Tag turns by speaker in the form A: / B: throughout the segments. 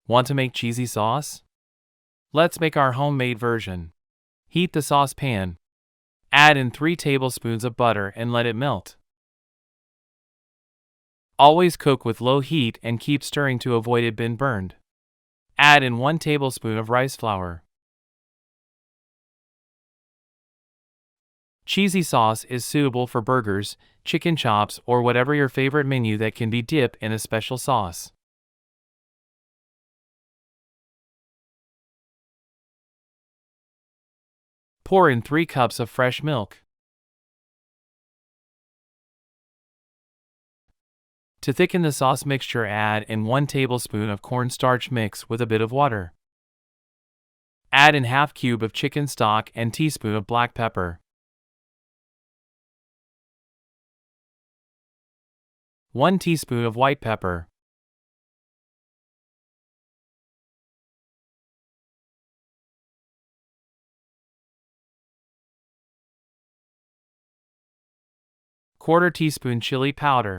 A: Want to make cheesy sauce? Let's make our homemade version. Heat the saucepan. Add in 3 tablespoons of butter and let it melt. Always cook with low heat and keep stirring to avoid it being burned. Add in 1 tablespoon of rice flour. Cheesy sauce is suitable for burgers, chicken chops, or whatever your favorite menu that can be dipped in a special sauce. Pour in 3 cups of fresh milk. To thicken the sauce mixture, add in 1 tablespoon of cornstarch mixed with a bit of water. Add in half cube of chicken stock and teaspoon of black pepper. 1 teaspoon of white pepper. Quarter teaspoon chili powder.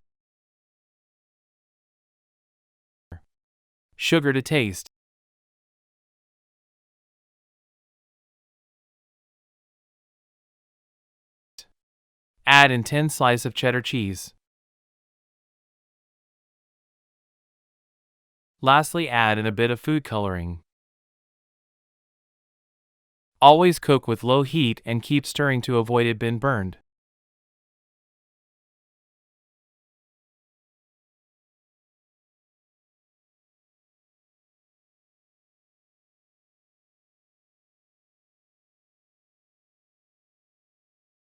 A: Sugar to taste. Add in 10 slices of cheddar cheese. Lastly, add in a bit of food coloring. Always cook with low heat and keep stirring to avoid it being burned.